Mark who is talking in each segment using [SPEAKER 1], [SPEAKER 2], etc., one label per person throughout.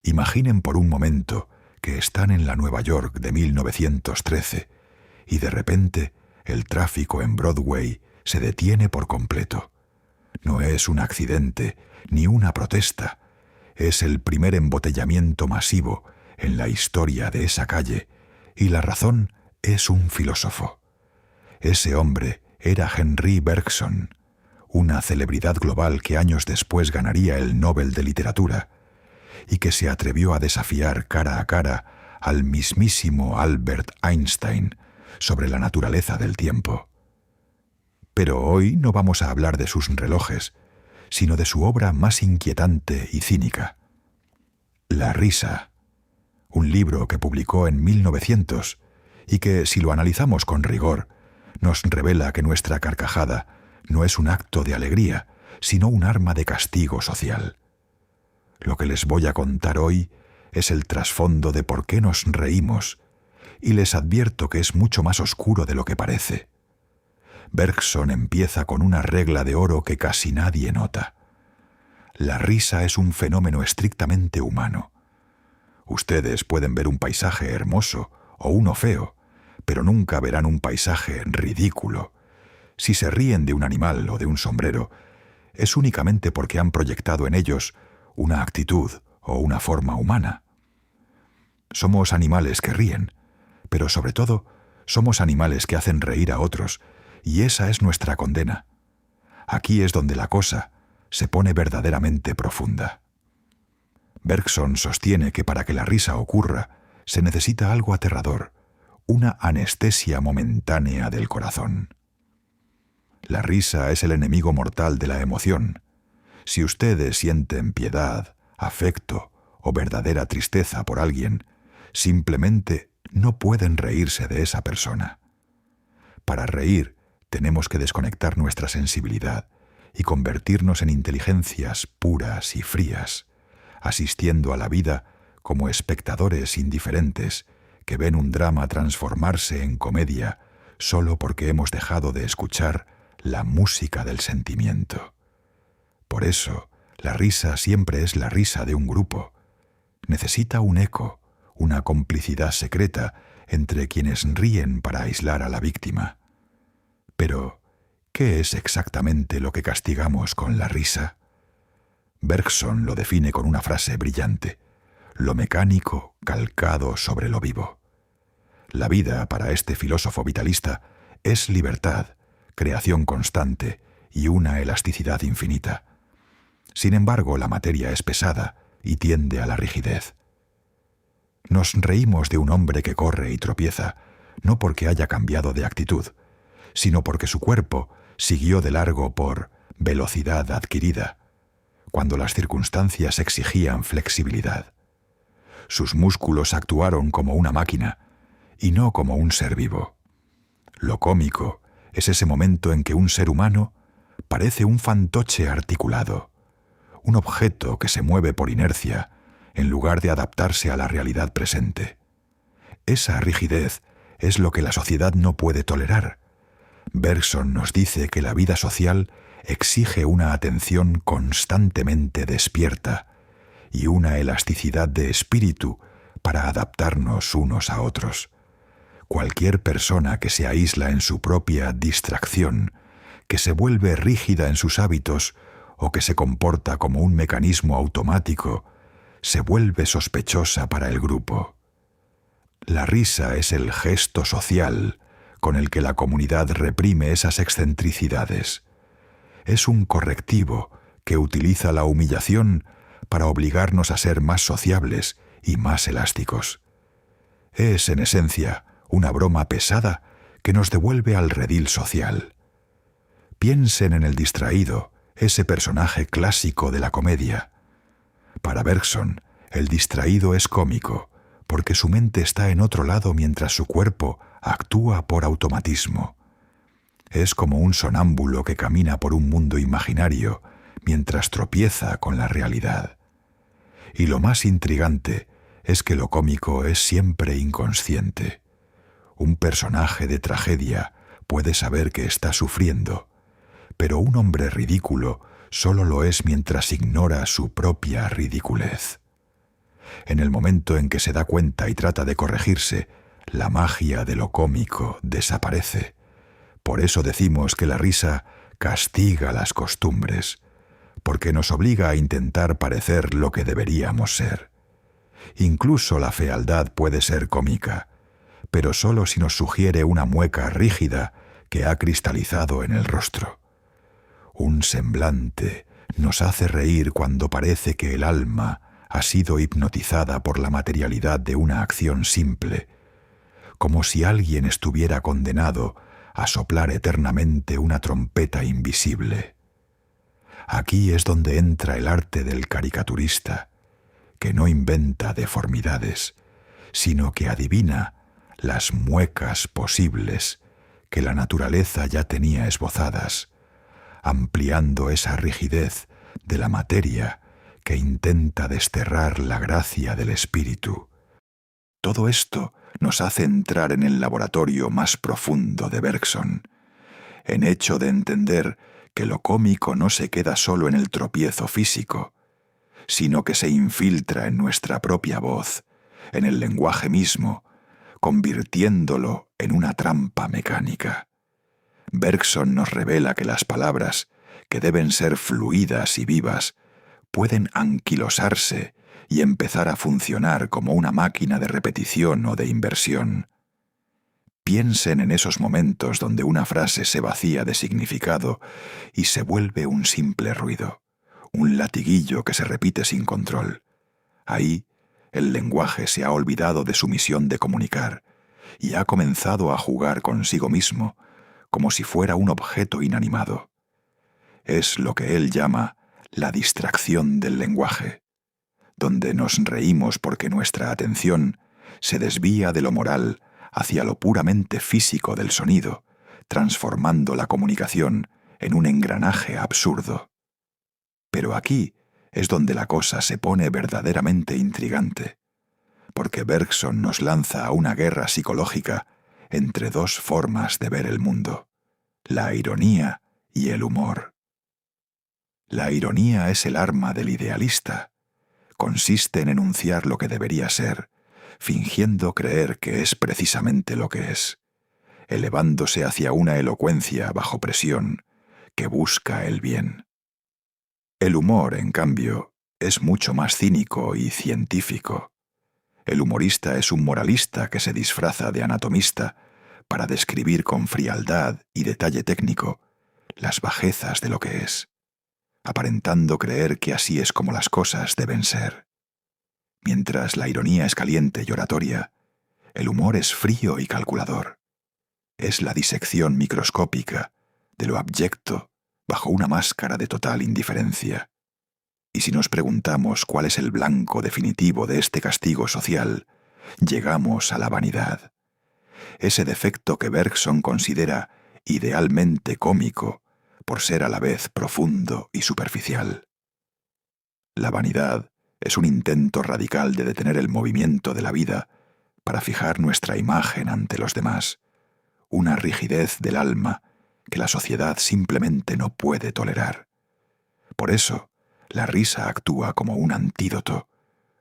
[SPEAKER 1] Imaginen por un momento que están en la Nueva York de 1913 y de repente el tráfico en Broadway se detiene por completo. No es un accidente ni una protesta, es el primer embotellamiento masivo en la historia de esa calle, y la razón es un filósofo. Ese hombre era Henri Bergson, una celebridad global que años después ganaría el Nobel de Literatura, y que se atrevió a desafiar cara a cara al mismísimo Albert Einstein sobre la naturaleza del tiempo. Pero hoy no vamos a hablar de sus relojes, sino de su obra más inquietante y cínica. La risa, un libro que publicó en 1900 y que, si lo analizamos con rigor, nos revela que nuestra carcajada no es un acto de alegría, sino un arma de castigo social. Lo que les voy a contar hoy es el trasfondo de por qué nos reímos, y les advierto que es mucho más oscuro de lo que parece. Bergson empieza con una regla de oro que casi nadie nota. La risa es un fenómeno estrictamente humano. Ustedes pueden ver un paisaje hermoso o uno feo, pero nunca verán un paisaje ridículo. Si se ríen de un animal o de un sombrero, es únicamente porque han proyectado en ellos una actitud o una forma humana. Somos animales que ríen, pero sobre todo somos animales que hacen reír a otros, y esa es nuestra condena. Aquí es donde la cosa se pone verdaderamente profunda. Bergson sostiene que para que la risa ocurra se necesita algo aterrador, una anestesia momentánea del corazón. La risa es el enemigo mortal de la emoción. Si ustedes sienten piedad, afecto o verdadera tristeza por alguien, simplemente no pueden reírse de esa persona. Para reír, tenemos que desconectar nuestra sensibilidad y convertirnos en inteligencias puras y frías, asistiendo a la vida como espectadores indiferentes que ven un drama transformarse en comedia solo porque hemos dejado de escuchar la música del sentimiento. Por eso, la risa siempre es la risa de un grupo. Necesita un eco, una complicidad secreta entre quienes ríen para aislar a la víctima. Pero, ¿qué es exactamente lo que castigamos con la risa? Bergson lo define con una frase brillante: lo mecánico calcado sobre lo vivo. La vida, para este filósofo vitalista, es libertad, creación constante y una elasticidad infinita. Sin embargo, la materia es pesada y tiende a la rigidez. Nos reímos de un hombre que corre y tropieza, no porque haya cambiado de actitud, sino porque su cuerpo siguió de largo por velocidad adquirida, cuando las circunstancias exigían flexibilidad. Sus músculos actuaron como una máquina y no como un ser vivo. Lo cómico es ese momento en que un ser humano parece un fantoche articulado, un objeto que se mueve por inercia en lugar de adaptarse a la realidad presente. Esa rigidez es lo que la sociedad no puede tolerar. Bergson nos dice que la vida social exige una atención constantemente despierta y una elasticidad de espíritu para adaptarnos unos a otros. Cualquier persona que se aísla en su propia distracción, que se vuelve rígida en sus hábitos o que se comporta como un mecanismo automático, se vuelve sospechosa para el grupo. La risa es el gesto social con el que la comunidad reprime esas excentricidades. Es un correctivo que utiliza la humillación para obligarnos a ser más sociables y más elásticos. Es, en esencia, una broma pesada que nos devuelve al redil social. Piensen en el distraído, ese personaje clásico de la comedia. Para Bergson, el distraído es cómico, porque su mente está en otro lado mientras su cuerpo actúa por automatismo. Es como un sonámbulo que camina por un mundo imaginario mientras tropieza con la realidad. Y lo más intrigante es que lo cómico es siempre inconsciente. Un personaje de tragedia puede saber que está sufriendo, pero un hombre ridículo solo lo es mientras ignora su propia ridiculez. En el momento en que se da cuenta y trata de corregirse, la magia de lo cómico desaparece. Por eso decimos que la risa castiga las costumbres, porque nos obliga a intentar parecer lo que deberíamos ser. Incluso la fealdad puede ser cómica, pero solo si nos sugiere una mueca rígida que ha cristalizado en el rostro. Un semblante nos hace reír cuando parece que el alma ha sido hipnotizada por la materialidad de una acción simple, como si alguien estuviera condenado a soplar eternamente una trompeta invisible. Aquí es donde entra el arte del caricaturista, que no inventa deformidades, sino que adivina las muecas posibles que la naturaleza ya tenía esbozadas, ampliando esa rigidez de la materia que intenta desterrar la gracia del espíritu. Todo esto nos hace entrar en el laboratorio más profundo de Bergson, en hecho de entender que lo cómico no se queda solo en el tropiezo físico, sino que se infiltra en nuestra propia voz, en el lenguaje mismo, convirtiéndolo en una trampa mecánica. Bergson nos revela que las palabras, que deben ser fluidas y vivas, pueden anquilosarse y empezar a funcionar como una máquina de repetición o de inversión. Piensen en esos momentos donde una frase se vacía de significado y se vuelve un simple ruido, un latiguillo que se repite sin control. Ahí, el lenguaje se ha olvidado de su misión de comunicar y ha comenzado a jugar consigo mismo como si fuera un objeto inanimado. Es lo que él llama la distracción del lenguaje, donde nos reímos porque nuestra atención se desvía de lo moral hacia lo puramente físico del sonido, transformando la comunicación en un engranaje absurdo. Pero aquí es donde la cosa se pone verdaderamente intrigante, porque Bergson nos lanza a una guerra psicológica entre dos formas de ver el mundo, la ironía y el humor. La ironía es el arma del idealista. Consiste en enunciar lo que debería ser, fingiendo creer que es precisamente lo que es, elevándose hacia una elocuencia bajo presión que busca el bien. El humor, en cambio, es mucho más cínico y científico. El humorista es un moralista que se disfraza de anatomista para describir con frialdad y detalle técnico las bajezas de lo que es, aparentando creer que así es como las cosas deben ser. Mientras la ironía es caliente y oratoria, el humor es frío y calculador. Es la disección microscópica de lo abyecto bajo una máscara de total indiferencia. Y si nos preguntamos cuál es el blanco definitivo de este castigo social, llegamos a la vanidad. Ese defecto que Bergson considera idealmente cómico por ser a la vez profundo y superficial. La vanidad es un intento radical de detener el movimiento de la vida para fijar nuestra imagen ante los demás, una rigidez del alma que la sociedad simplemente no puede tolerar. Por eso, la risa actúa como un antídoto,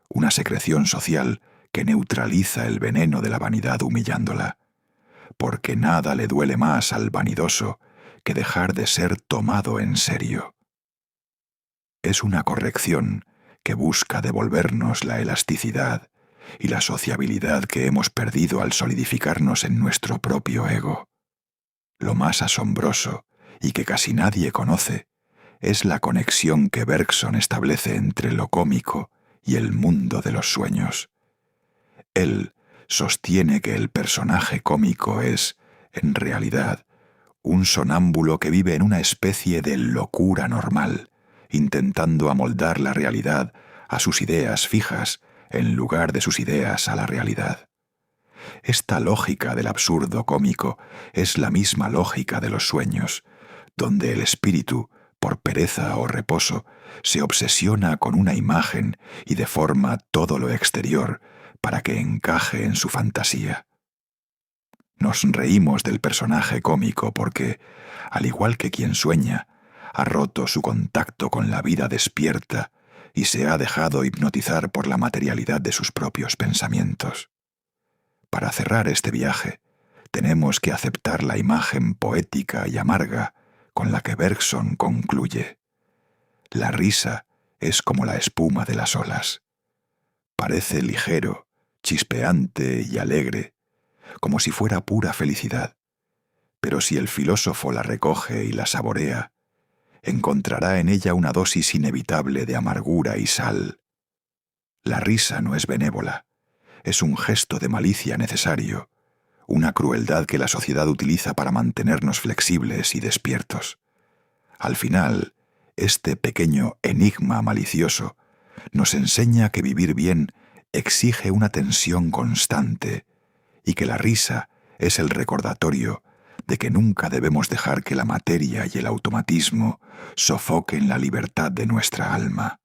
[SPEAKER 1] una secreción social que neutraliza el veneno de la vanidad humillándola, porque nada le duele más al vanidoso que dejar de ser tomado en serio. Es una corrección que busca devolvernos la elasticidad y la sociabilidad que hemos perdido al solidificarnos en nuestro propio ego. Lo más asombroso, y que casi nadie conoce, es la conexión que Bergson establece entre lo cómico y el mundo de los sueños. Él sostiene que el personaje cómico es, en realidad, un sonámbulo que vive en una especie de locura normal, intentando amoldar la realidad a sus ideas fijas en lugar de sus ideas a la realidad. Esta lógica del absurdo cómico es la misma lógica de los sueños, donde el espíritu, por pereza o reposo, se obsesiona con una imagen y deforma todo lo exterior para que encaje en su fantasía. Nos reímos del personaje cómico porque, al igual que quien sueña, ha roto su contacto con la vida despierta y se ha dejado hipnotizar por la materialidad de sus propios pensamientos. Para cerrar este viaje, tenemos que aceptar la imagen poética y amarga con la que Bergson concluye. La risa es como la espuma de las olas. Parece ligero, chispeante y alegre, como si fuera pura felicidad. Pero si el filósofo la recoge y la saborea, encontrará en ella una dosis inevitable de amargura y sal. La risa no es benévola, es un gesto de malicia necesario, una crueldad que la sociedad utiliza para mantenernos flexibles y despiertos. Al final, este pequeño enigma malicioso nos enseña que vivir bien exige una tensión constante y que la risa es el recordatorio de que nunca debemos dejar que la materia y el automatismo sofoquen la libertad de nuestra alma.